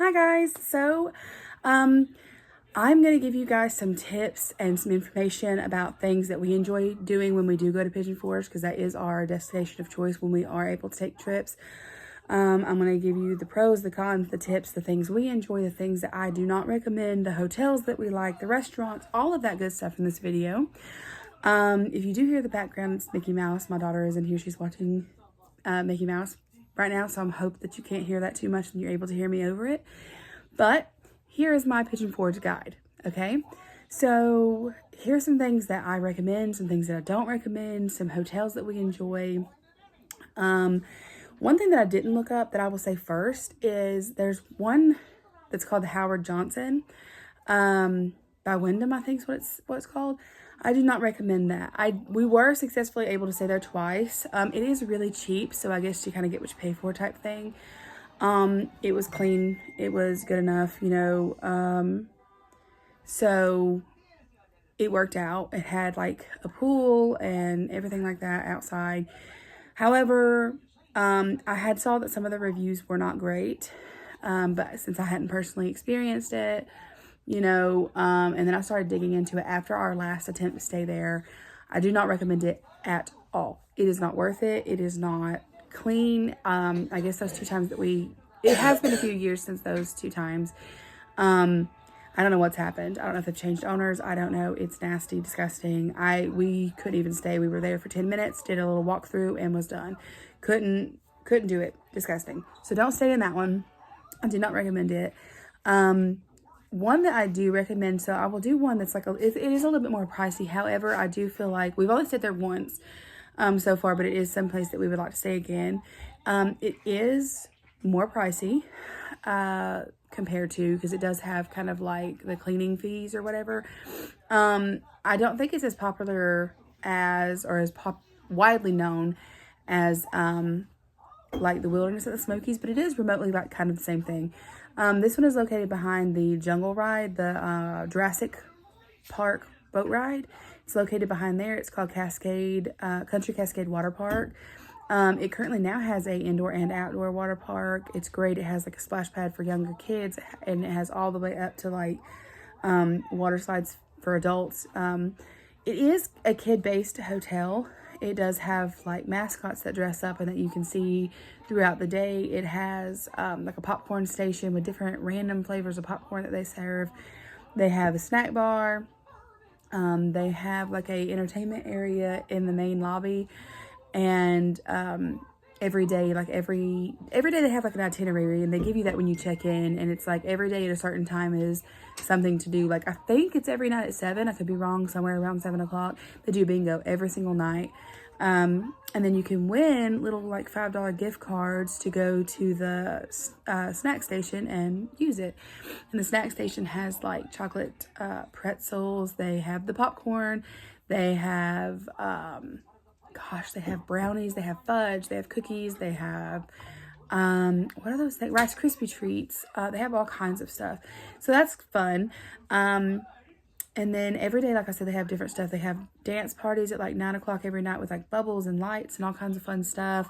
Hi guys. I'm going to give you guys some tips and some information about things that we enjoy doing when we do go to Pigeon Forge, because that is our destination of choice when we are able to take trips. I'm going to give you the pros, the cons, the tips, the things we enjoy, the things that I do not recommend, the hotels that we like, the restaurants, all of that good stuff in this video. If you do hear the background, it's Mickey Mouse. My daughter is in here. She's watching Mickey Mouse right now, so I'm hope that you can't hear that too much and you're able to hear me over it. But here is my Pigeon Forge guide, okay? So here's some things that I recommend, some things that I don't recommend, some hotels that we enjoy. One thing that I didn't look up that I will say first is there's one that's called the Howard Johnson by Wyndham, I think is what it's called. I do not recommend that. We were successfully able to stay there twice. It is really cheap, so I guess you kind of get what you pay for type thing. It was clean. It was good enough, you know. So it worked out. It had like a pool and everything like that outside. However, I had saw that some of the reviews were not great. But since I hadn't personally experienced it, you know, and then I started digging into it after our last attempt to stay there. I do not recommend it at all. It is not worth it. It is not clean. I guess those two times that it has been a few years since those two times. I don't know what's happened. I don't know if they've changed owners. I don't know. It's nasty, disgusting. We couldn't even stay. We were there for 10 minutes, did a little walkthrough and was done. Couldn't do it. Disgusting. So don't stay in that one. I do not recommend it. One that I do recommend, so I will do one that's like, it is a little bit more pricey. However, I do feel like we've only stayed there once so far, but it is someplace that we would like to stay again. It is more pricey compared to, because it does have kind of like the cleaning fees or whatever. I don't think it's as popular as, or as widely known as like the Wilderness at the Smokies, but it is remotely like kind of the same thing. This one is located behind the Jungle Ride, the Jurassic Park boat ride. It's located behind there. It's called Country Cascade Water Park. It currently now has a indoor and outdoor water park. It's great. It has like a splash pad for younger kids, and it has all the way up to like water slides for adults. It is a kid-based hotel. It does have like mascots that dress up and that you can see throughout the day. It has like a popcorn station with different random flavors of popcorn that they serve. They have a snack bar. They have like a entertainment area in the main lobby. And every day, like every day they have like an itinerary, and they give you that when you check in, and it's like every day at a certain time is something to do. Like I think it's every night at 7. I could be wrong, somewhere around 7 o'clock. They do bingo every single night. And then you can win little like $5 gift cards to go to the snack station and use it. And the snack station has like chocolate pretzels. They have the popcorn. They have they have brownies, they have fudge, they have cookies, they have, what are those things? Rice Krispie treats. They have all kinds of stuff. So that's fun. And then every day, like I said, they have different stuff. They have dance parties at like 9 o'clock every night with like bubbles and lights and all kinds of fun stuff.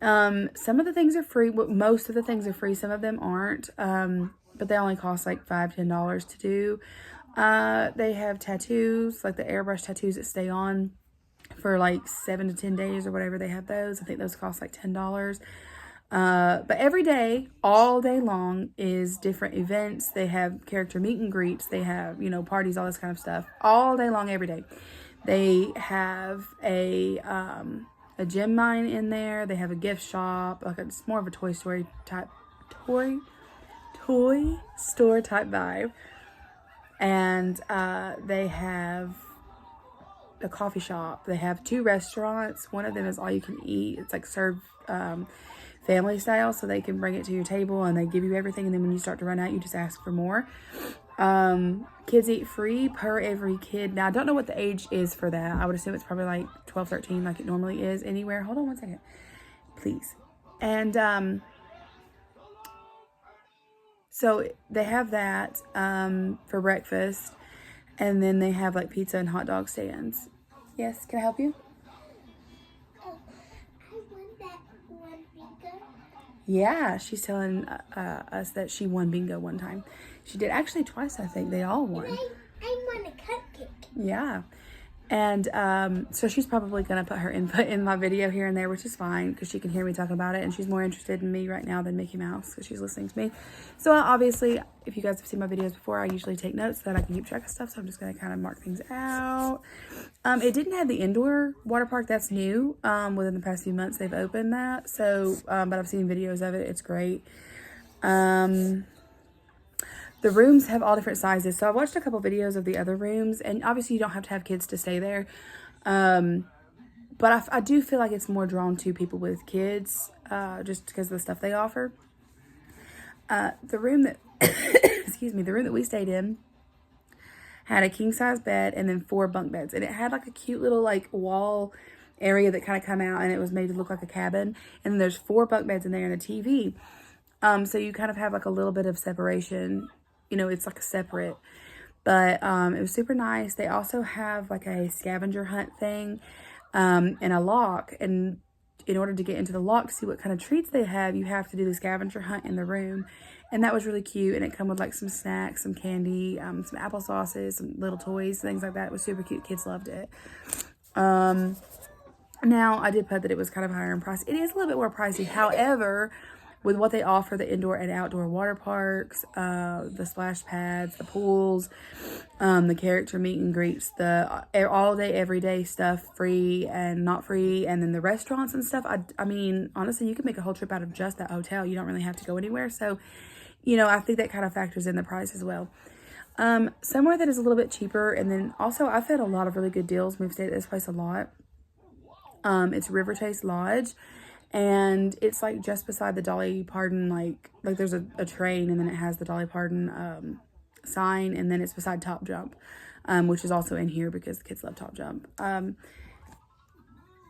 Some of the things are free. Most of the things are free. Some of them aren't. But they only cost like $5, $10 to do. They have tattoos, like the airbrush tattoos that stay on for like 7 to 10 days or whatever. They have those. I think those cost like $10. But every day, all day long, is different events. They have character meet and greets. They have, you know, parties, all this kind of stuff. All day long, every day. They have a gem mine in there. They have a gift shop. Like it's more of a toy store type vibe. And they have a coffee shop. They have 2 restaurants. One of them is all you can eat. It's like served family style, so they can bring it to your table and they give you everything, and then when you start to run out, you just ask for more. Kids eat free per every kid. Now I don't know what the age is for that. I would assume it's probably like 12, 13, like it normally is anywhere. Hold on one second, please. And so they have that for breakfast, and then they have like pizza and hot dog stands. Yes, can I help you? Yeah, she's telling us that she won bingo one time. She did actually twice, I think. They all won. I won a cupcake. Yeah. And so she's probably going to put her input in my video here and there, which is fine because she can hear me talking about it. And she's more interested in me right now than Mickey Mouse because she's listening to me. So obviously, if you guys have seen my videos before, I usually take notes so that I can keep track of stuff. So I'm just going to kind of mark things out. It didn't have the indoor water park. That's new. Within the past few months, they've opened that. So, but I've seen videos of it. It's great. The rooms have all different sizes. So I watched a couple videos of the other rooms, and obviously you don't have to have kids to stay there. But I do feel like it's more drawn to people with kids, just because of the stuff they offer. The room that, excuse me, the room that we stayed in had a king size bed and then 4 bunk beds. And it had like a cute little like wall area that kind of come out, and it was made to look like a cabin. And then there's 4 bunk beds in there and a TV. So you kind of have like a little bit of separation. You know, it's like a separate, but it was super nice. They also have like a scavenger hunt thing and a lock. And in order to get into the lock, see what kind of treats they have, you have to do the scavenger hunt in the room. And that was really cute. And it come with like some snacks, some candy, some applesauces, some little toys, things like that. It was super cute. Kids loved it. Now, I did put that it was kind of higher in price. It is a little bit more pricey. However, with what they offer, the indoor and outdoor water parks, the splash pads, the pools, the character meet and greets, the all day, every day stuff, free and not free, and then the restaurants and stuff. I mean, honestly, you can make a whole trip out of just that hotel. You don't really have to go anywhere. So, you know, I think that kind of factors in the price as well. Somewhere that is a little bit cheaper, and then also I've had a lot of really good deals. We've stayed at this place a lot. It's River Chase Lodge. And it's like just beside the Dolly Parton, like there's a train, and then it has the Dolly Parton sign, and then it's beside Top Jump, which is also in here because the kids love Top Jump.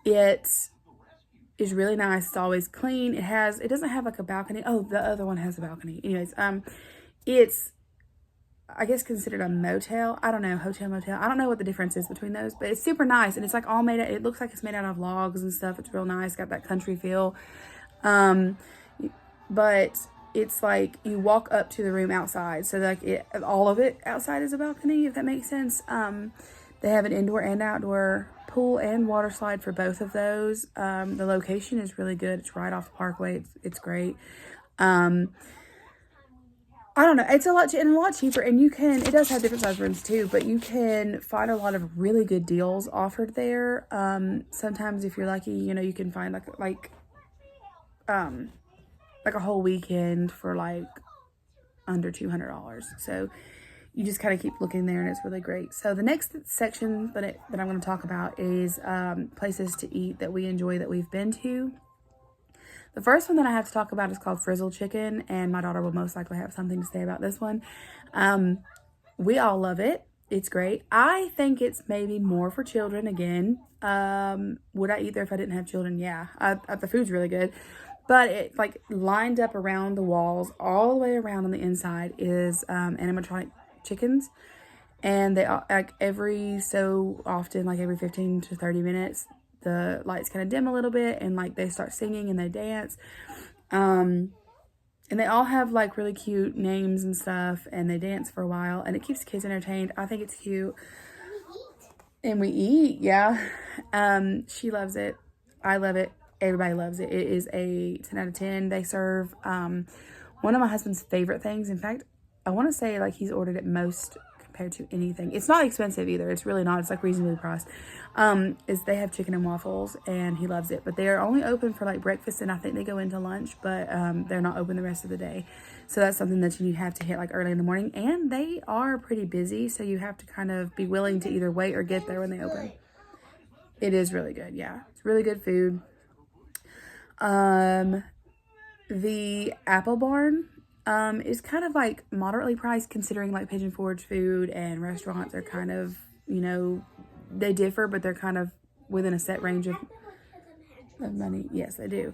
It is really nice. It's always clean. It doesn't have like a balcony. Oh, the other one has a balcony. Anyways, it's, I guess, considered a motel. I don't know, hotel, motel. I don't know what the difference is between those, but it's super nice. And it's like all made out, it looks like it's made out of logs and stuff. It's real nice. Got that country feel. But it's like you walk up to the room outside. So like all of it outside is a balcony, if that makes sense. They have an indoor and outdoor pool and water slide for both of those. The location is really good. It's right off the parkway. It's great. I don't know. It's a lot cheaper, and it does have different size rooms too, but you can find a lot of really good deals offered there. Sometimes if you're lucky, you know, you can find like a whole weekend for like under $200. So you just kind of keep looking there, and it's really great. So the next section that I'm going to talk about is places to eat that we enjoy that we've been to. The first one that I have to talk about is called Frizzle Chicken, and my daughter will most likely have something to say about this one. We all love it. It's great. I think it's maybe more for children again. Would I eat there if I didn't have children? Yeah. The food's really good. But it like lined up around the walls, all the way around on the inside is animatronic chickens. And they like every so often, like every 15 to 30 minutes, the lights kind of dim a little bit, and like they start singing and they dance. And they all have like really cute names and stuff, and they dance for a while, and it keeps the kids entertained. I think it's cute. And we eat, yeah. She loves it. I love it. Everybody loves it. It is a 10 out of 10. They serve one of my husband's favorite things. In fact, I want to say like he's ordered it most compared to anything. It's not expensive either. It's really not. It's like reasonably priced. Is they have chicken and waffles, and he loves it. But they are only open for like breakfast, and I think they go into lunch, but they're not open the rest of the day. So that's something that you have to hit like early in the morning, and they are pretty busy, so you have to kind of be willing to either wait or get there when they open. It is really good. Yeah, it's really good food. The Apple Barn is kind of like moderately priced, considering like Pigeon Forge food and restaurants are kind of, you know, they differ, but they're kind of within a set range of money. Yes, they do.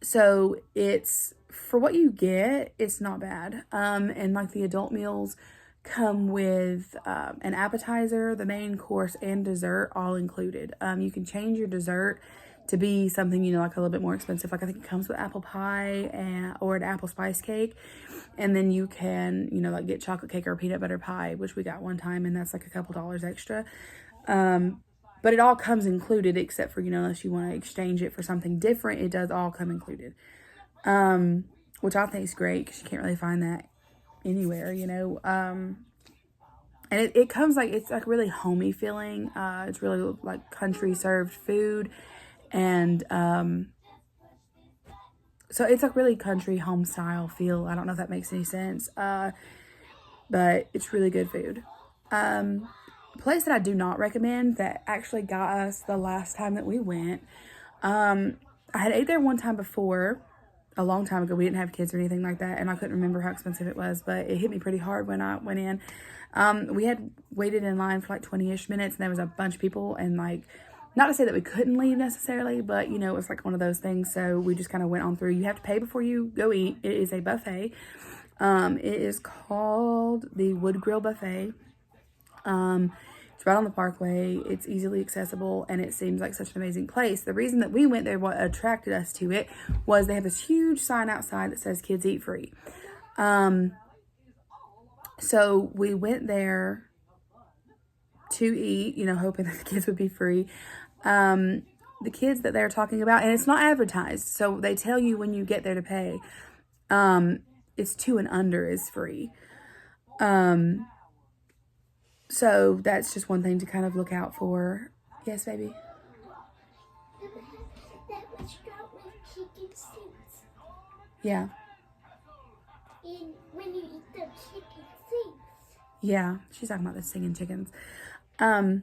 So it's, for what you get, it's not bad. And like the adult meals come with an appetizer, the main course, and dessert all included. You can change your dessert to be something, you know, like a little bit more expensive. Like I think it comes with apple pie or an apple spice cake. And then you can, you know, like get chocolate cake or peanut butter pie, which we got one time, and that's like a couple dollars extra. But it all comes included, except for, you know, unless you want to exchange it for something different, it does all come included. Which I think is great because you can't really find that anywhere, you know. And it comes like, it's like really homey feeling. It's really like country served food. And so it's like really country home style feel. I don't know if that makes any sense. But it's really good food. A place that I do not recommend that actually got us the last time that we went. I had ate there one time before, a long time ago. We didn't have kids or anything like that, and I couldn't remember how expensive it was, but it hit me pretty hard when I went in. We had waited in line for like 20-ish minutes, and there was a bunch of people, and like, not to say that we couldn't leave necessarily, but you know, it was like one of those things. So we just kind of went on through. You have to pay before you go eat. It is a buffet. It is called the Wood Grill Buffet. It's right on the Parkway. It's easily accessible, and it seems like such an amazing place. The reason that we went there, what attracted us to it, was they have this huge sign outside that says kids eat free. So we went there to eat, you know, hoping that the kids would be free. The kids that they're talking about, and it's not advertised, so they tell you when you get there to pay. It's 2 and under is free. So that's just one thing to kind of look out for. Yes, baby? That was got with chicken seeds. Yeah. And when you eat the chicken seeds. Yeah. She's talking about the singing chickens. But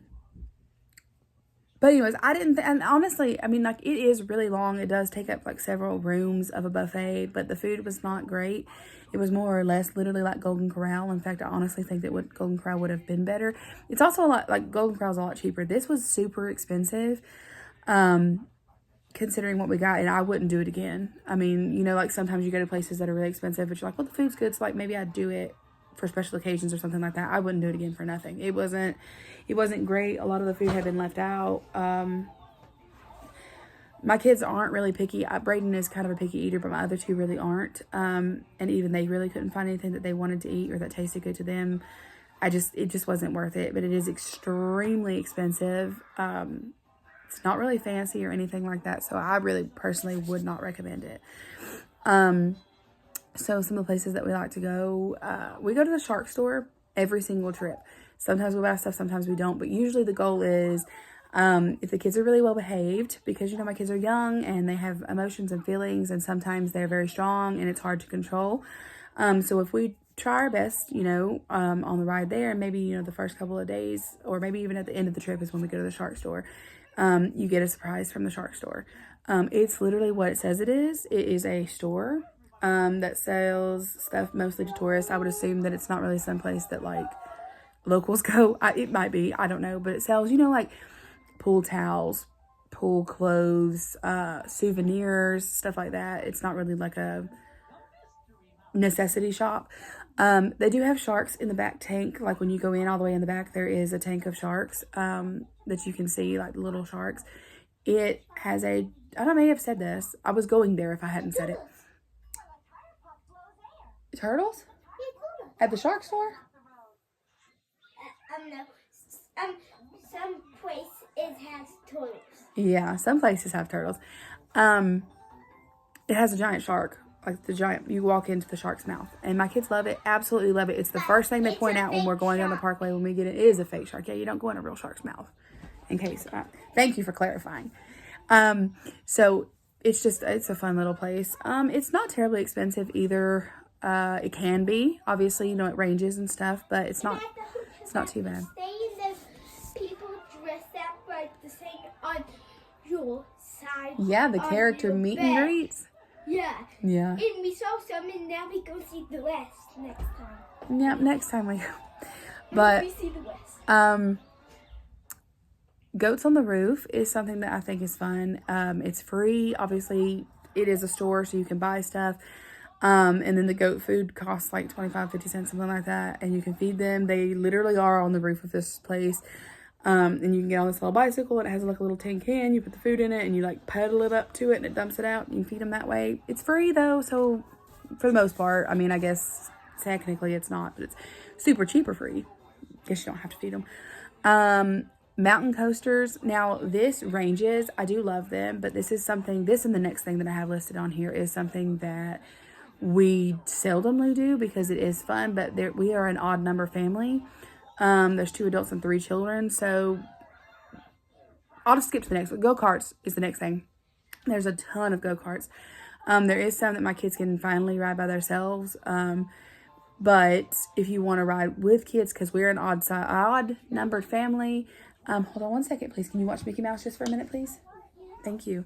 anyways, and honestly, I mean, like, it is really long. It does take up like several rooms of a buffet, but the food was not great. It was more or less literally like Golden Corral. In fact, I honestly think that Golden Corral would have been better. It's also a lot, like Golden Corral's a lot cheaper. This was super expensive, considering what we got, and I wouldn't do it again. I mean, you know, like sometimes you go to places that are really expensive, but you're like, well, the food's good, so like maybe I'd do it for special occasions or something like that. I wouldn't do it again for nothing. It wasn't great. A lot of the food had been left out. My kids aren't really picky. Braden is kind of a picky eater, but my other 2 really aren't. And even they really couldn't find anything that they wanted to eat or that tasted good to them. It just wasn't worth it, but it is extremely expensive. It's not really fancy or anything like that. So I really personally would not recommend it. So some of the places that we like to go, we go to the Shark store every single trip. Sometimes we buy stuff, sometimes we don't. But usually the goal is, if the kids are really well behaved, because, you know, my kids are young and they have emotions and feelings, and sometimes they're very strong and it's hard to control. So if we try our best, you know, on the ride there, and maybe, you know, the first couple of days, or maybe even at the end of the trip is when we go to the Shark store, you get a surprise from the Shark store. It's literally what it says it is. It is a store that sells stuff mostly to tourists. I would assume that it's not really someplace that like locals go. It might be, I don't know, but it sells, you know, like pool towels, pool clothes, souvenirs, stuff like that. It's not really like a necessity shop. They do have sharks in the back tank. Like when you go in all the way in the back, there is a tank of sharks that you can see, like the little sharks. It has I may have said this. I was going there if I hadn't said it. Turtles? At the shark store? No. Some place has turtles. Yeah, some places have turtles. It has a giant shark. Like you walk into the shark's mouth. And my kids love it. Absolutely love it. It's the first thing they point out when we're going down the Parkway when we get it. It is a fake shark. Yeah, you don't go in a real shark's mouth. In case. Thank you for clarifying. So it's a fun little place. It's not terribly expensive either. It can be. Obviously, you know, it ranges and stuff, but it's not too bad. People dress up like the same on your side. Yeah, the character meet and greets. Yeah. Yeah. And we saw some, and now we go see the rest next time. Yeah, next time we go. But we see the rest. Goats on the Roof is something that I think is fun. It's free. Obviously, it is a store, so you can buy stuff. And then the goat food costs like 25, 50 cents, something like that. And you can feed them. They literally are on the roof of this place. And you can get on this little bicycle, and it has like a little tin can. You put the food in it, and you like pedal it up to it, and it dumps it out. You can feed them that way. It's free though, so for the most part, I mean, I guess technically it's not, but it's super cheap or free. Guess you don't have to feed them. Mountain coasters. Now this ranges. I do love them, but this is something. This and the next thing that I have listed on here is something that we seldomly do because it is fun. But we are an odd number family. There's 2 adults and 3 children, so I'll just skip to the next one. Go-karts is the next thing. There's a ton of go-karts. There is some that my kids can finally ride by themselves. But if you want to ride with kids, because we're an odd numbered family. Hold on one second, please. Can you watch Mickey Mouse just for a minute, please? Thank you.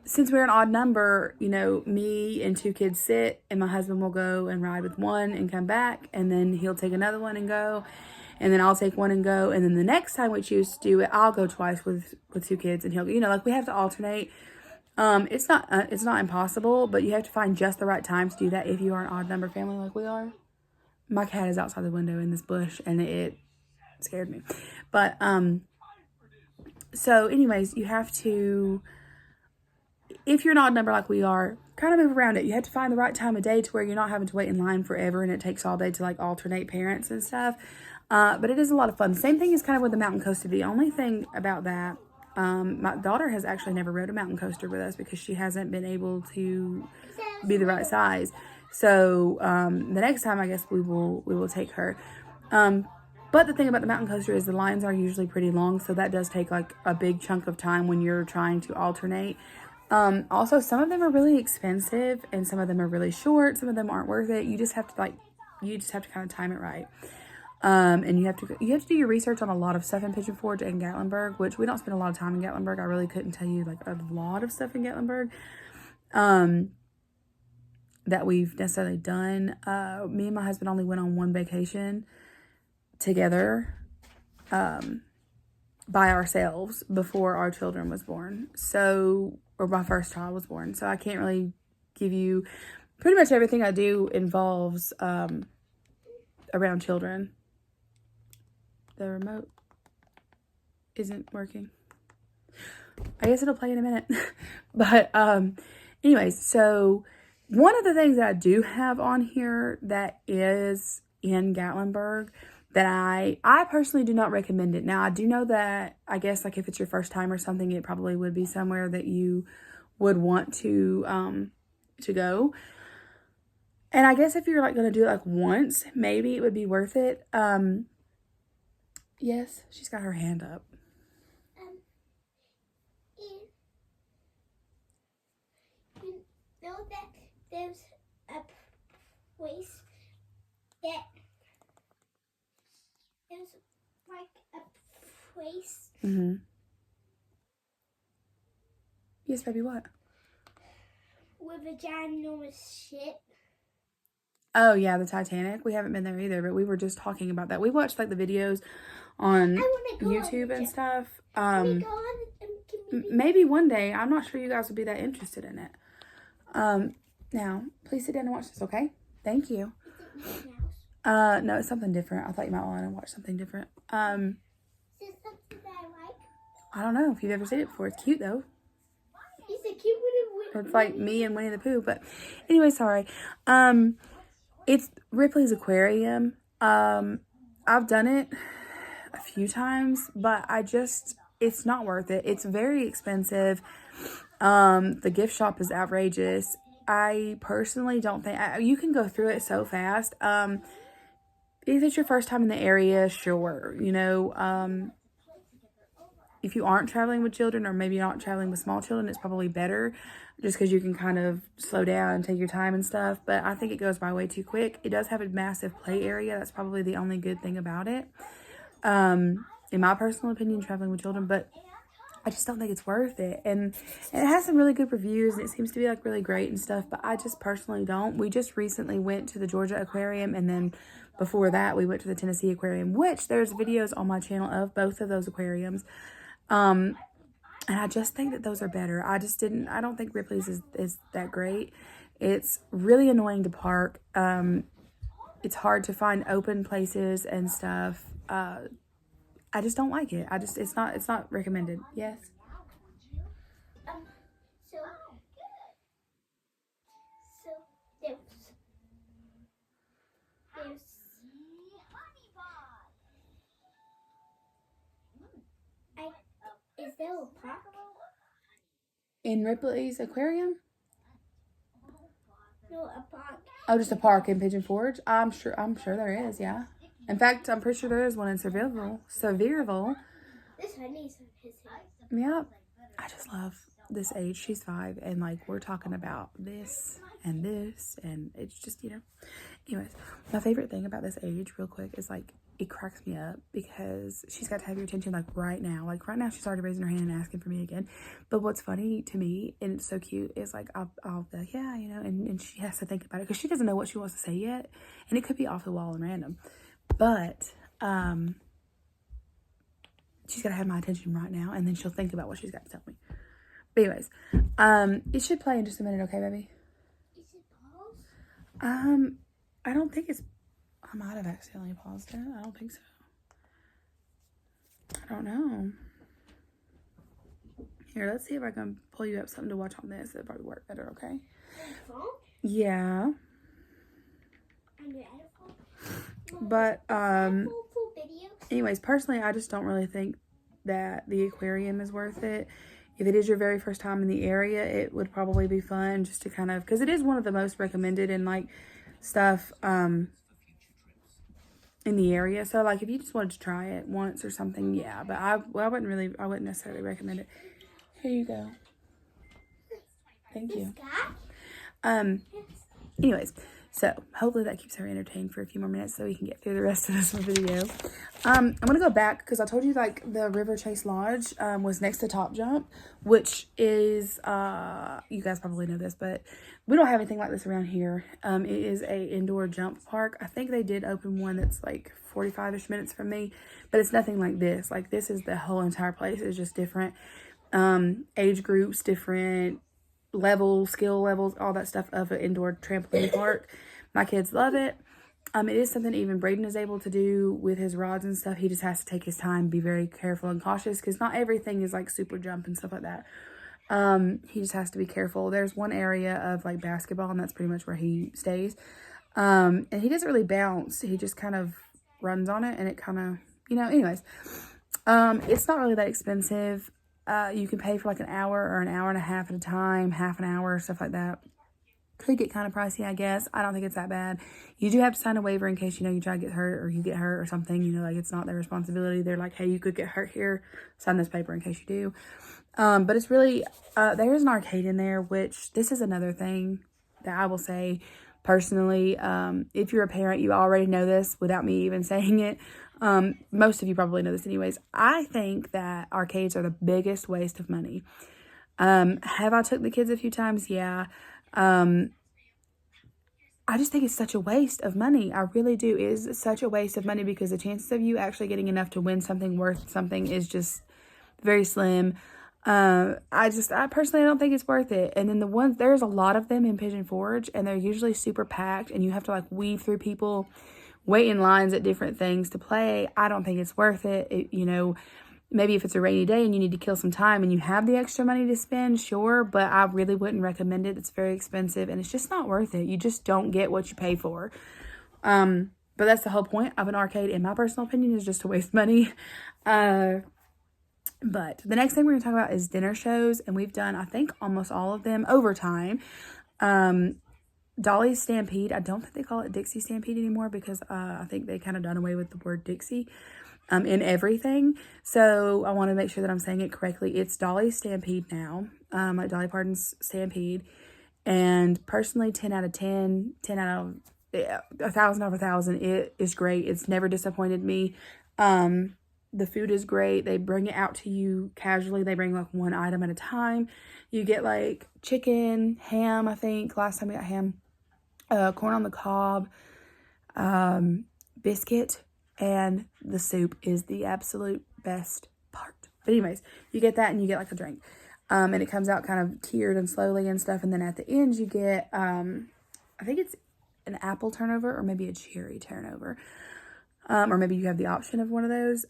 Since we're an odd number, you know, me and 2 kids sit, and my husband will go and ride with one and come back, and then he'll take another one and go, and then I'll take one and go, and then the next time we choose to do it, I'll go twice with 2 kids, and he'll, you know, like we have to alternate. It's not impossible, but you have to find just the right time to do that if you are an odd number family like we are. My cat is outside the window in this bush, and it scared me. But so anyways, you have to, if you're an odd number like we are, kind of move around it. You have to find the right time of day to where you're not having to wait in line forever and it takes all day to like alternate parents and stuff. But it is a lot of fun. Same thing is kind of with the mountain coaster. The only thing about that, my daughter has actually never rode a mountain coaster with us because she hasn't been able to be the right size. So the next time I guess we will take her. But the thing about the mountain coaster is the lines are usually pretty long, so that does take like a big chunk of time when you're trying to alternate. Also, some of them are really expensive, and some of them are really short. Some of them aren't worth it. You just have to kind of time it right. And you have to do your research on a lot of stuff in Pigeon Forge and Gatlinburg, which we don't spend a lot of time in Gatlinburg. I really couldn't tell you like a lot of stuff in Gatlinburg. That we've necessarily done. Me and my husband only went on one vacation together by ourselves before our children was born. So, or my first child was born. So I can't really give you, pretty much everything I do involves around children. The remote isn't working. I guess it'll play in a minute. But anyways, so one of the things that I do have on here that is in Gatlinburg that I personally do not recommend it. Now, I do know that, I guess, like, if it's your first time or something, it probably would be somewhere that you would want to go. And I guess if you're, like, going to do it, like, once, maybe it would be worth it. Yes, she's got her hand up. You know that there's a place that there's like a place. Mm-hmm. Yes, baby, what? With a ginormous ship. Oh, yeah, the Titanic. We haven't been there either, but we were just talking about that. We watched, like, the videos on YouTube and stuff. Maybe one day. I'm not sure you guys would be that interested in it. Now, please sit down and watch this, okay? Thank you. No, it's something different. I thought you might want to watch something different. Is it something that I like? I don't know if you've ever seen it before. It's cute, though. It's a cute one. It's like me and Winnie the Pooh, but anyway, sorry. It's Ripley's Aquarium. I've done it a few times, but it's not worth it. It's very expensive. The gift shop is outrageous. I personally don't think, you can go through it so fast. If it's your first time in the area, sure. You know, if you aren't traveling with children, or maybe you're not traveling with small children, it's probably better just because you can kind of slow down and take your time and stuff. But I think it goes by way too quick. It does have a massive play area. That's probably the only good thing about it. In my personal opinion, traveling with children, but I just don't think it's worth it. And it has some really good reviews, and it seems to be like really great and stuff, but I just personally don't. We just recently went to the Georgia Aquarium, and then before that we went to the Tennessee Aquarium, which there's videos on my channel of both of those aquariums. And I just think that those are better. I don't think Ripley's is that great. It's really annoying to park. It's hard to find open places and stuff. I just don't like it. It's not recommended. Yes. Um, so, so there's, is there a park? In Ripley's aquarium? No, a park. Oh, just a park in Pigeon Forge? I'm sure there is, yeah. In fact, I'm pretty sure there is one in Sevierville. This honey's on his head. Yeah. I just love this age. She's 5, and like we're talking about this, and it's just, Anyways, my favorite thing about this age, real quick, is like it cracks me up because she's got to have your attention like right now. Like right now, she's already raising her hand and asking for me again. But what's funny to me, and it's so cute, is like I'll be like, yeah, and she has to think about it because she doesn't know what she wants to say yet, and it could be off the wall and random. But she's got to have my attention right now, and then she'll think about what she's got to tell me. But anyways, it should play in just a minute, okay, baby? Is it balls? I don't think it's. I might have accidentally paused it. I don't think so. I don't know. Here, let's see if I can pull you up something to watch on this. It'll probably work better, okay? Phone? Yeah. On your iPhone? But, For videos? anyways, personally, I just don't really think that the aquarium is worth it. If it is your very first time in the area, it would probably be fun just to kind of, because it is one of the most recommended and like stuff, in the area. So like if you just wanted to try it once or something, yeah, but I wouldn't necessarily recommend it. Here you go. Thank you. Anyways, so hopefully that keeps her entertained for a few more minutes so we can get through the rest of this video. I'm gonna go back because I told you like the River Chase Lodge was next to Top Jump, which is you guys probably know this, but we don't have anything like this around here. It is a indoor jump park. I think they did open one that's like 45-ish minutes from me, but it's nothing like this. Like this is the whole entire place. It's just different age groups, different levels, skill levels, all that stuff of an indoor trampoline park. My kids love it. It is something even Braden is able to do with his rods and stuff. He just has to take his time, be very careful and cautious because not everything is like super jump and stuff like that. He just has to be careful. There's one area of like basketball and that's pretty much where he stays. And he doesn't really bounce. He just kind of runs on it and it kind of, anyways. It's not really that expensive. You can pay for like an hour or an hour and a half at a time, half an hour, stuff like that. Could get kind of pricey, I guess. I don't think it's that bad. You do have to sign a waiver in case, you try to get hurt or you get hurt or something, like it's not their responsibility. They're like, hey, you could get hurt here. Sign this paper in case you do. But it's really, there's an arcade in there, which this is another thing that I will say personally. If you're a parent, you already know this without me even saying it. Most of you probably know this anyways. I think that arcades are the biggest waste of money. Have I took the kids a few times? Yeah. I just think it's such a waste of money. I really do. It is such a waste of money because the chances of you actually getting enough to win something worth something is just very slim. I personally don't think it's worth it. And then there's a lot of them in Pigeon Forge and they're usually super packed and you have to like weave through people, wait in lines at different things to play. I don't think it's worth it. Maybe if it's a rainy day and you need to kill some time and you have the extra money to spend, sure, but I really wouldn't recommend it. It's very expensive and it's just not worth it. You just don't get what you pay for. But that's the whole point of an arcade, in my personal opinion, is just to waste money. But the next thing we're going to talk about is dinner shows, and we've done, I think, almost all of them over time. Dolly's Stampede, I don't think they call it Dixie Stampede anymore because I think they kind of done away with the word Dixie. In everything. So I want to make sure that I'm saying it correctly. It's Dolly's Stampede now, like Dolly Parton's Stampede. And personally, 10 out of 10, 10 out of 1,000 out of 1,000, it is great. It's never disappointed me. The food is great. They bring it out to you casually. They bring like one item at a time. You get like chicken, ham, I think. Last time we got ham. Corn on the cob, biscuit, and the soup is the absolute best part. But anyways, you get that and you get like a drink. And it comes out kind of tiered and slowly and stuff. And then at the end you get, I think it's an apple turnover or maybe a cherry turnover. or maybe you have the option of one of those.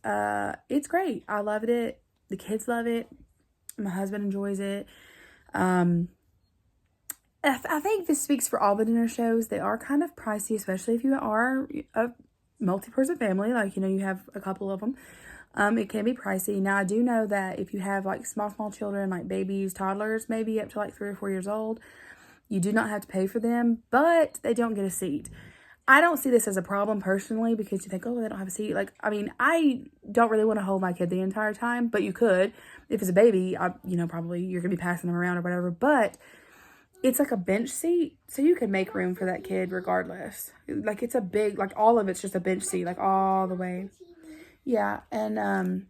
It's great. I loved it. The kids love it. My husband enjoys it. I think this speaks for all the dinner shows. They are kind of pricey, especially if you are a multi-person family, like, you know, you have a couple of them. It can be pricey. Now, I do know that if you have like small children, like babies, toddlers, maybe up to like 3 or 4 years old, you do not have to pay for them, but they don't get a seat. I don't see this as a problem personally, because you think, oh, they don't have a seat. Like, I mean, I don't really want to hold my kid the entire time, but you could. If it's a baby, you know, probably you're going to be passing them around or whatever, but it's like a bench seat, so you can make room for that kid regardless. Like, it's a big, like, all of it's just a bench seat, like, all the way. Yeah, and,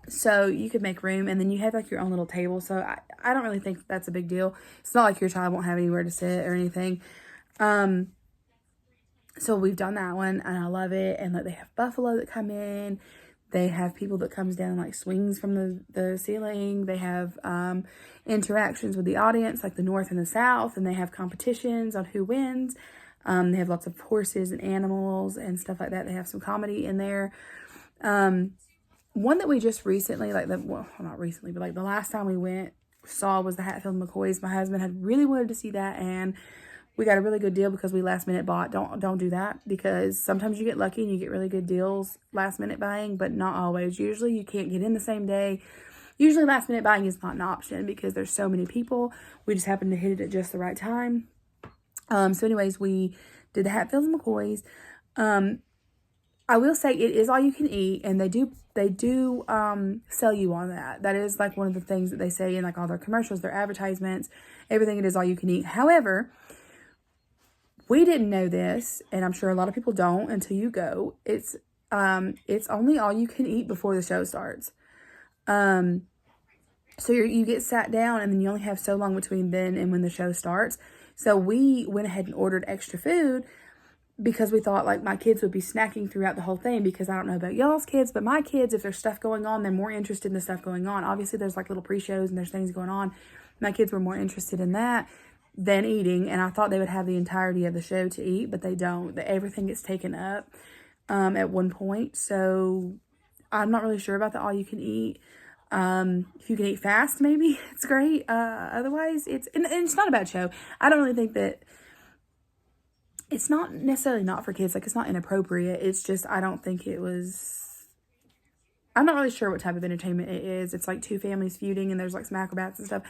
so you could make room, and then you have, like, your own little table, so I don't really think that's a big deal. It's not like your child won't have anywhere to sit or anything. So we've done that one, and I love it, and, like, they have buffalo that come in. They have people that comes down, like, swings from the ceiling. They have interactions with the audience, like the North and the South, and they have competitions on who wins. They have lots of horses and animals and stuff like that. They have some comedy in there. One that we just recently, well, not recently, but like the last time we went, saw was the Hatfield McCoys. My husband had really wanted to see that, and we got a really good deal because we last minute bought. Don't do that, because sometimes you get lucky and you get really good deals last minute buying, but not always. Usually you can't get in the same day. Usually last minute buying is not an option because there's so many people. We just happened to hit it at just the right time. So anyways, we did the Hatfields and McCoys. I will say it is all you can eat, and they do sell you on that. That is like one of the things that they say in like all their commercials, their advertisements, everything. It is all you can eat. However, we didn't know this, and I'm sure a lot of people don't until you go. It's only all you can eat before the show starts. So you get sat down, and then you only have so long between then and when the show starts. So we went ahead and ordered extra food because we thought like my kids would be snacking throughout the whole thing, because I don't know about y'all's kids, but my kids, if there's stuff going on, they're more interested in the stuff going on. Obviously, there's like little pre-shows and there's things going on. My kids were more interested in that than eating, and I thought they would have the entirety of the show to eat, but they don't. Everything gets taken up at one point, so I'm not really sure about the all you can eat. If you can eat fast, maybe it's great. Otherwise, and it's not a bad show. I don't really think that it's not necessarily not for kids. Like, it's not inappropriate. It's just, I don't think it was, I'm not really sure what type of entertainment it is. It's like two families feuding, and there's like some acrobats and stuff.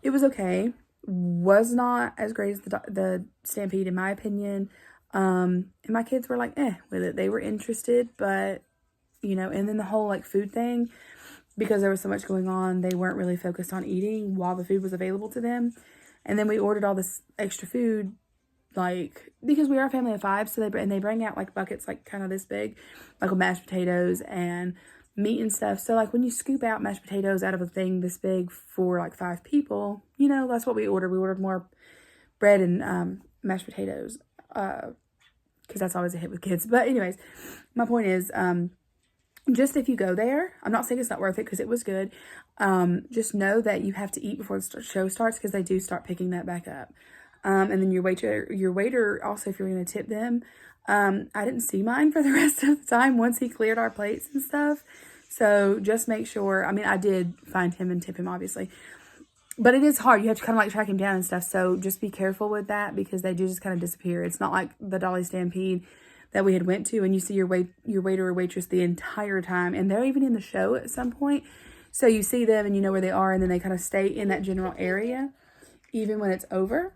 It was okay. Was not as great as the Stampede, in my opinion. And my kids were like, with it. They were interested, but, you know, and then the whole like food thing, because there was so much going on, they weren't really focused on eating while the food was available to them. And then we ordered all this extra food, like, because we are a family of 5, so they bring out like buckets like kind of this big, like with mashed potatoes and meat and stuff. So like when you scoop out mashed potatoes out of a thing this big for like 5 people, you know, that's what we ordered. We ordered more bread and mashed potatoes, because that's always a hit with kids. But anyways, my point is, just if you go there, I'm not saying it's not worth it, because it was good. Just know that you have to eat before the show starts, because they do start picking that back up. And then your waiter also, if you're going to tip them, I didn't see mine for the rest of the time once he cleared our plates and stuff. So just make sure, I mean, I did find him and tip him, obviously. But it is hard. You have to kind of like track him down and stuff. So just be careful with that, because they do just kind of disappear. It's not like the Dolly Stampede that we had went to, and you see your waiter or waitress the entire time, and they're even in the show at some point. So you see them and you know where they are, and then they kind of stay in that general area even when it's over.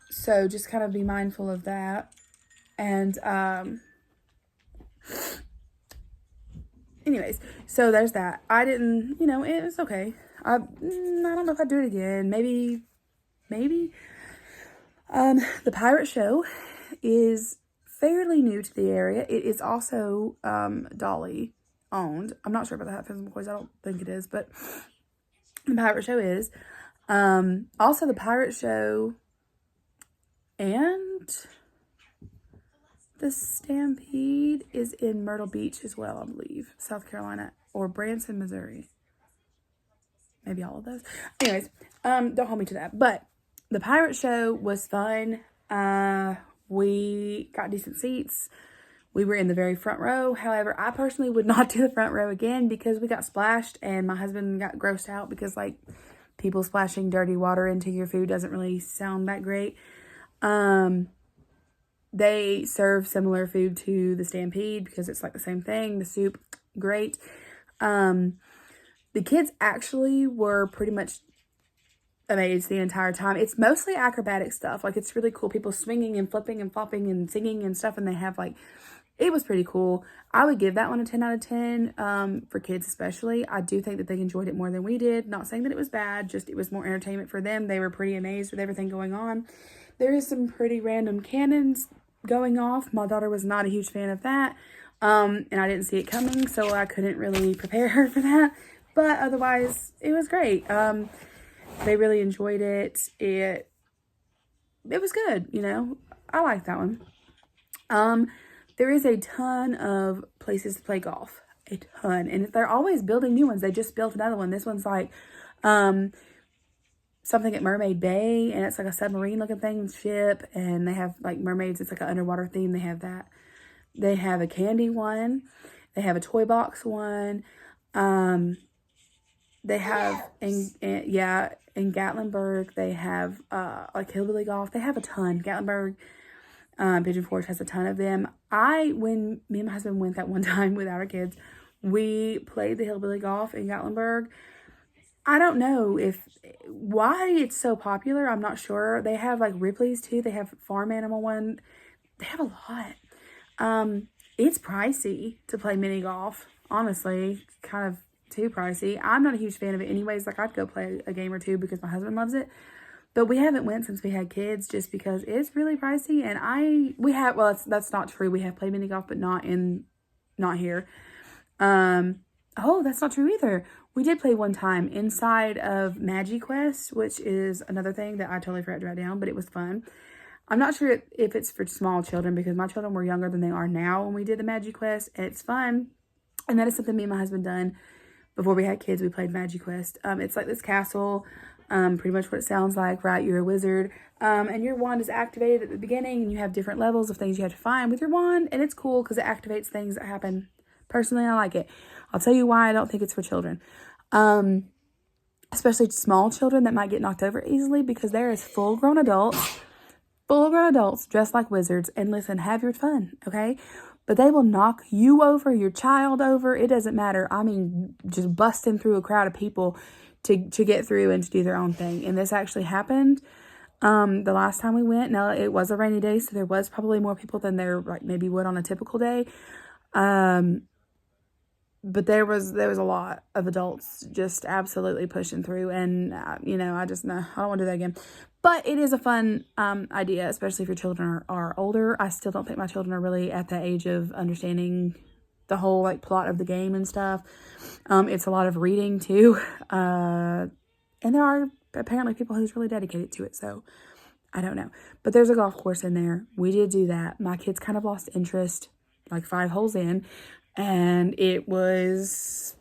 So just kind of be mindful of that. And anyways, so there's that. I didn't, you know, it was okay. I don't know if I'd do it again. Maybe. The pirate show is fairly new to the area. It is also Dolly owned. I'm not sure about the Hatfields and McCoys. I don't think it is, but the pirate show is. Also the pirate show and the Stampede is in Myrtle Beach as well, I believe. South Carolina or Branson, Missouri. Maybe all of those. Anyways, don't hold me to that. But the pirate show was fun. We got decent seats. We were in the very front row. However, I personally would not do the front row again because we got splashed and my husband got grossed out because like people splashing dirty water into your food doesn't really sound that great. They serve similar food to the Stampede because it's like the same thing. The soup, great. The kids actually were pretty much amazed the entire time. It's mostly acrobatic stuff. Like, it's really cool. People swinging and flipping and flopping and singing and stuff. And they have like, it was pretty cool. I would give that one a 10 out of 10 for kids especially. I do think that they enjoyed it more than we did. Not saying that it was bad, just it was more entertainment for them. They were pretty amazed with everything going on. There is some pretty random cannons going off. My daughter was not a huge fan of that. And I didn't see it coming, so I couldn't really prepare her for that. But otherwise, it was great. They really enjoyed it. It was good, you know. I like that one. There is a ton of places to play golf. A ton. And they're always building new ones. They just built another one. This one's like something at Mermaid Bay. And it's like a submarine looking thing, ship. And they have like mermaids. It's like an underwater theme. They have that. They have a candy one. They have a toy box one. They have, in Gatlinburg, they have like Hillbilly Golf. They have a ton. Gatlinburg, Pigeon Forge has a ton of them. When me and my husband went that one time without our kids, we played the Hillbilly Golf in Gatlinburg. I don't know why it's so popular. I'm not sure. They have like Ripley's too. They have farm animal one. They have a lot. It's pricey to play mini golf. Honestly, kind of too pricey. I'm not a huge fan of it anyways. Like, I'd go play a game or two because my husband loves it. But we haven't went since we had kids just because it's really pricey. And that's not true. We have played mini golf, but not here. That's not true either. We did play one time inside of MagiQuest, which is another thing that I totally forgot to write down, but it was fun. I'm not sure if it's for small children because my children were younger than they are now when we did the MagiQuest. It's fun. And that is something me and my husband done before we had kids. We played MagiQuest. It's like this castle, pretty much what it sounds like, right? You're a wizard. And your wand is activated at the beginning and you have different levels of things you have to find with your wand. And it's cool because it activates things that happen. Personally, I like it. I'll tell you why I don't think it's for children. Especially small children that might get knocked over easily because there is full-grown adults dressed like wizards. And listen, have your fun, okay? But they will knock you over, your child over. It doesn't matter. I mean, just busting through a crowd of people to get through and to do their own thing. And this actually happened the last time we went. Now, it was a rainy day, so there was probably more people than there like maybe would on a typical day. But there was a lot of adults just absolutely pushing through. And, I don't want to do that again. But it is a fun idea, especially if your children are older. I still don't think my children are really at that age of understanding the whole like plot of the game and stuff. It's a lot of reading too. And there are apparently people who's really dedicated to it. So I don't know. But there's a golf course in there. We did do that. My kids kind of lost interest like 5 holes in. And it wasn't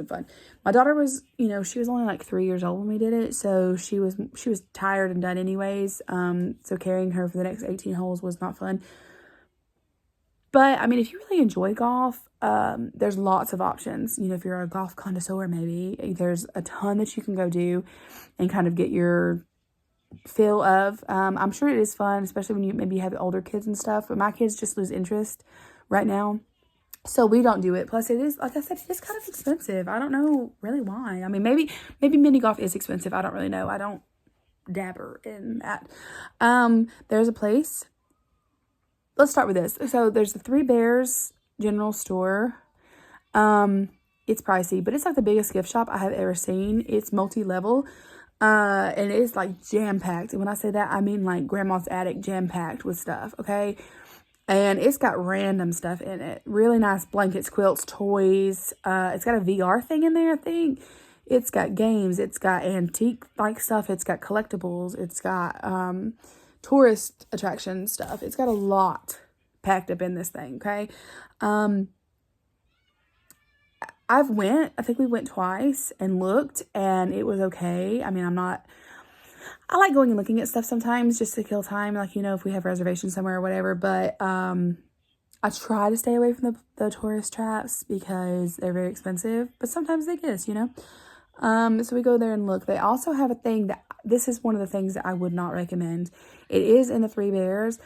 fun. My daughter was, she was only like 3 years old when we did it. So she was tired and done anyways. So carrying her for the next 18 holes was not fun. But I mean, if you really enjoy golf, there's lots of options. If you're a golf connoisseur, maybe there's a ton that you can go do and kind of get your feel of. I'm sure it is fun, especially when you maybe have older kids and stuff. But my kids just lose interest right now. So we don't do it. Plus, it is, like I said, it is kind of expensive. I don't know really why. I mean, maybe mini golf is expensive. I don't really know. I don't dabber in that. There's a place. Let's start with this. So there's the Three Bears General Store. It's pricey, but it's like the biggest gift shop I have ever seen. It's multi-level. And it's like jam-packed. And when I say that, I mean like grandma's attic jam-packed with stuff, okay? And it's got random stuff in it. Really nice blankets, quilts, toys. It's got a VR thing in there, I think. It's got games. It's got antique-like stuff. It's got collectibles. It's got tourist attraction stuff. It's got a lot packed up in this thing, okay? I think we went twice and looked, and it was okay. I mean, I like going and looking at stuff sometimes just to kill time, like, you know, if we have reservations somewhere or whatever. But I try to stay away from the tourist traps because they're very expensive, but sometimes they get us, you know. So we go there and look. They also have a thing that, this is one of the things that I would not recommend. It is in the Three Bears,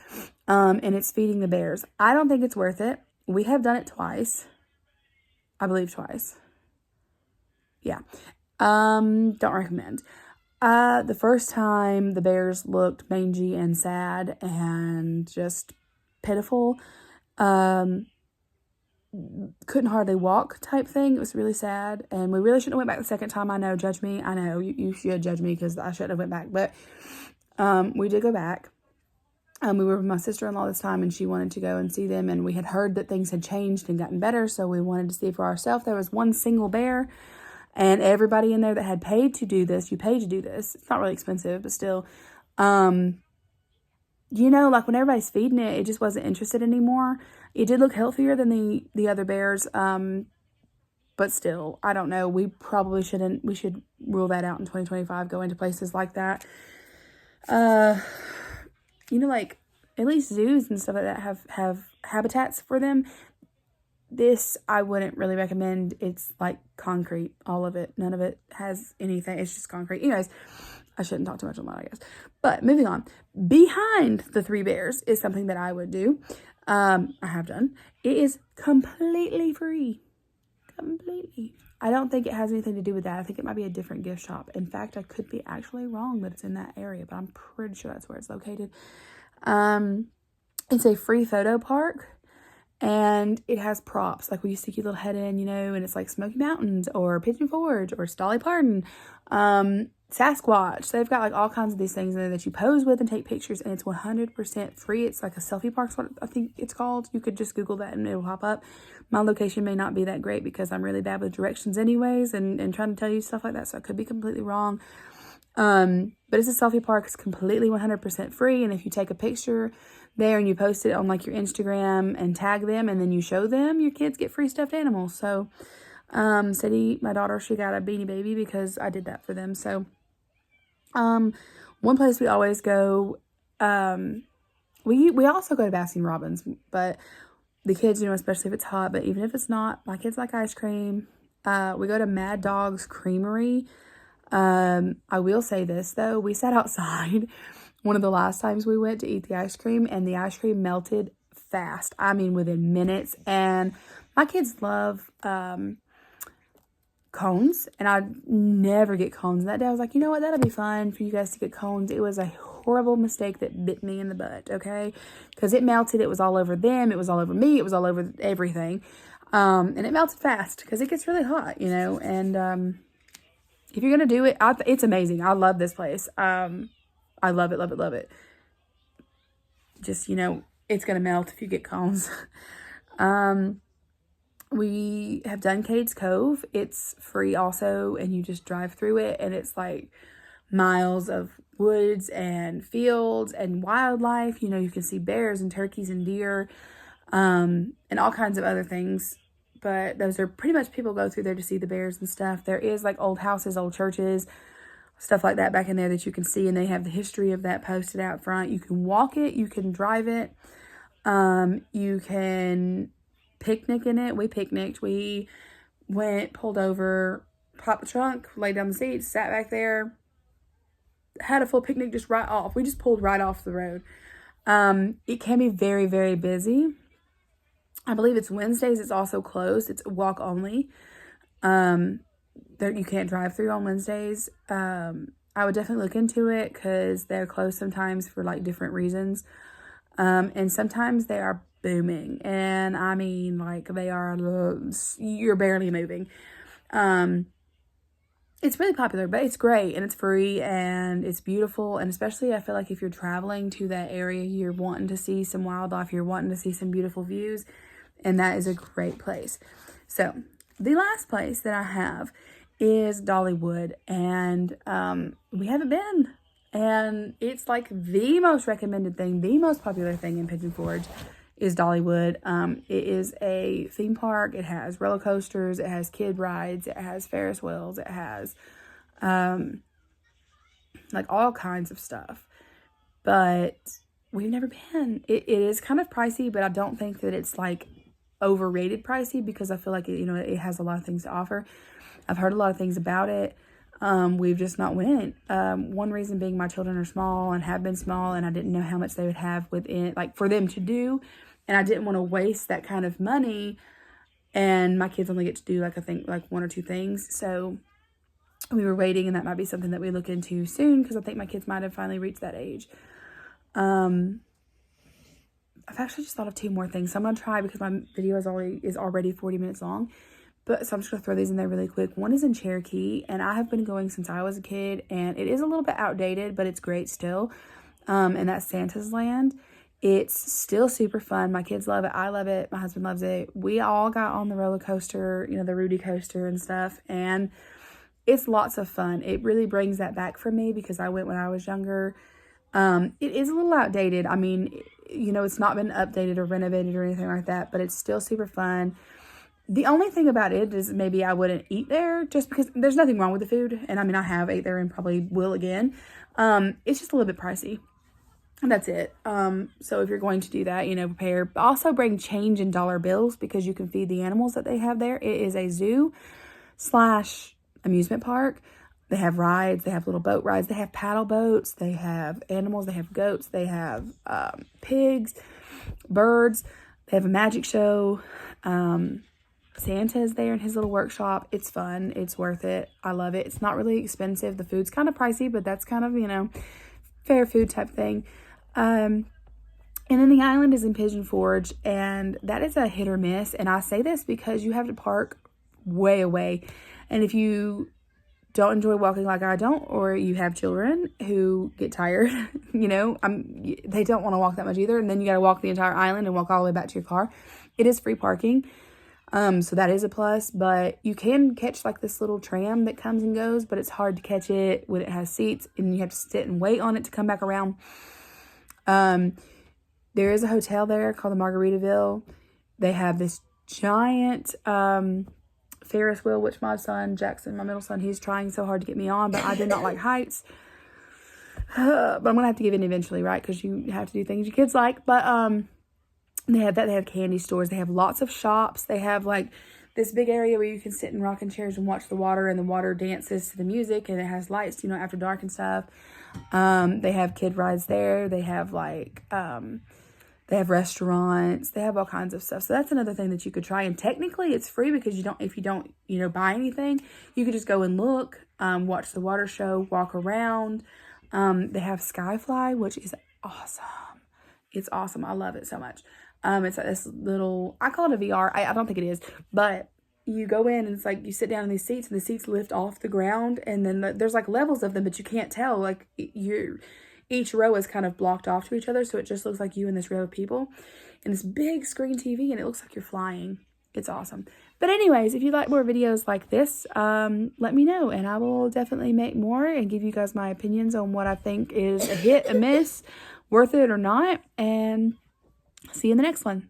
and it's feeding the bears. I don't think it's worth it. We have done it twice. I believe twice. Yeah. Don't recommend. The first time the bears looked mangy and sad and just pitiful. Couldn't hardly walk type thing. It was really sad, and we really shouldn't have went back the second time. I know, judge me. I know you should judge me because I shouldn't have went back, but we did go back. We were with my sister-in-law this time, and she wanted to go and see them, and we had heard that things had changed and gotten better, so we wanted to see for ourselves. There was one single bear, and everybody in there that had paid to do this, you pay to do this. It's not really expensive, but still, you know, like when everybody's feeding it, it just wasn't interested anymore. It did look healthier than the other bears, but still, I don't know. We probably shouldn't. We should rule that out in 2025. Go into places like that. You know, like at least zoos and stuff like that have habitats for them. This I wouldn't really recommend. It's like concrete, all of it. None of it has anything. It's just concrete. Anyways, I shouldn't talk too much on that, I guess. But moving on, behind the Three Bears is something that I would do. I have done. It is completely free. Completely. I don't think it has anything to do with that. I think it might be a different gift shop. In fact, I could be actually wrong that it's in that area, but I'm pretty sure that's where it's located. It's a free photo park, and it has props. Like, we used to stick your little head in, you know, and it's like Smoky Mountains or Pigeon Forge or Dolly Parton, Sasquatch. They've got like all kinds of these things in there that you pose with and take pictures, and it's 100% free. It's like a selfie park, is what I think it's called. You could just Google that and it'll pop up. My location may not be that great because I'm really bad with directions anyways, and trying to tell you stuff like that, so I could be completely wrong. But it's a selfie park. It's completely 100% free, and if you take a picture there and you post it on like your Instagram and tag them and then you show them, your kids get free stuffed animals. So Sadie, my daughter, she got a Beanie Baby because I did that for them. So one place we always go, we also go to Baskin Robbins, but the kids, you know, especially if it's hot, but even if it's not, my kids like ice cream. We go to Mad Dog's Creamery. I will say this though, we sat outside one of the last times we went to eat the ice cream, and the ice cream melted fast. I mean, within minutes. And my kids love cones, and I never get cones. And that day I was like, you know what, that'll be fun for you guys to get cones. It was a horrible mistake that bit me in the butt, okay? Because it melted. It was all over them. It was all over me. It was all over everything. And it melted fast because it gets really hot, you know. And if you're going to do it, it's amazing. I love this place. I love it, love it, love it. Just, you know, it's going to melt if you get cones. We have done Cades Cove. It's free also, and you just drive through it, and it's like miles of woods and fields and wildlife. You know, you can see bears and turkeys and deer, and all kinds of other things. But those are pretty much, people go through there to see the bears and stuff. There is like old houses, old churches, stuff like that back in there that you can see, and they have the history of that posted out front. You can walk it, you can drive it, you can picnic in it. We picnicked. We went, pulled over, popped the trunk, laid down the seats, sat back there, had a full picnic just right off. We just pulled right off the road. It can be very, very busy. I believe it's Wednesdays. It's also closed. It's walk only. There, you can't drive through on Wednesdays. I would definitely look into it because they're closed sometimes for like different reasons. And sometimes they are booming, and I mean, like, they are, you're barely moving. It's really popular, but it's great, and it's free, and it's beautiful. And especially, I feel like if you're traveling to that area, you're wanting to see some wildlife, you're wanting to see some beautiful views, and that is a great place. So the last place that I have is Dollywood, and we haven't been. And it's like the most recommended thing, the most popular thing in Pigeon Forge is Dollywood. It is a theme park. It has roller coasters. It has kid rides. It has Ferris wheels. It has like all kinds of stuff. But we've never been. It is kind of pricey, but I don't think that it's like overrated pricey, because I feel like it, it has a lot of things to offer. I've heard a lot of things about it. We've just not went. One reason being my children are small and have been small, and I didn't know how much they would have within, like, for them to do, and I didn't want to waste that kind of money, and my kids only get to do, like, I think, like 1 or 2 things, so we were waiting, and that might be something that we look into soon, because I think my kids might have finally reached that age. I've actually just thought of 2 more things, so I'm going to try, because my video is already 40 minutes long. But so I'm just going to throw these in there really quick. One is in Cherokee, and I have been going since I was a kid, and it is a little bit outdated, but it's great still. And that's Santa's Land. It's still super fun. My kids love it. I love it. My husband loves it. We all got on the roller coaster, the Rudy coaster and stuff, and it's lots of fun. It really brings that back for me, because I went when I was younger. It is a little outdated. I mean, it's not been updated or renovated or anything like that, but it's still super fun. The only thing about it is maybe I wouldn't eat there, just because there's nothing wrong with the food. And I mean, I have ate there and probably will again. It's just a little bit pricey. And that's it. So if you're going to do that, prepare. But also bring change in dollar bills, because you can feed the animals that they have there. It is a zoo/amusement park. They have rides. They have little boat rides. They have paddle boats. They have animals. They have goats. They have pigs, birds. They have a magic show. Santa's there in his little workshop. It's fun. It's worth it. I love it. It's not really expensive. The food's kind of pricey, but that's kind of, fair food type thing. And then the island is in Pigeon Forge, and that is a hit or miss. And I say this because you have to park way away. And if you don't enjoy walking like I don't, or you have children who get tired, they don't want to walk that much either. And then you got to walk the entire island and walk all the way back to your car. It is free parking. So that is a plus, but you can catch like this little tram that comes and goes, but it's hard to catch it when it has seats, and you have to sit and wait on it to come back around. There is a hotel there called the Margaritaville. They have this giant, Ferris wheel, which my son, Jackson, my middle son, he's trying so hard to get me on, but I do not like heights. But I'm going to have to give in eventually, right? Because you have to do things your kids like, but, they have that. They have candy stores. They have lots of shops. They have like this big area where you can sit in rocking chairs and watch the water, and the water dances to the music, and it has lights, after dark and stuff. They have kid rides there. They have like, they have restaurants. They have all kinds of stuff. So that's another thing that you could try. And technically it's free, because if you don't, buy anything, you could just go and look, watch the water show, walk around. They have Skyfly, which is awesome. It's awesome. I love it so much. It's like this little, I call it a VR. I don't think it is, but you go in and it's like you sit down in these seats, and the seats lift off the ground, and then there's like levels of them, but you can't tell. Like each row is kind of blocked off to each other, so it just looks like you and this row of people, and this big screen TV, and it looks like you're flying. It's awesome. But anyways, if you like more videos like this, let me know, and I will definitely make more and give you guys my opinions on what I think is a hit, a miss, worth it or not, and see you in the next one.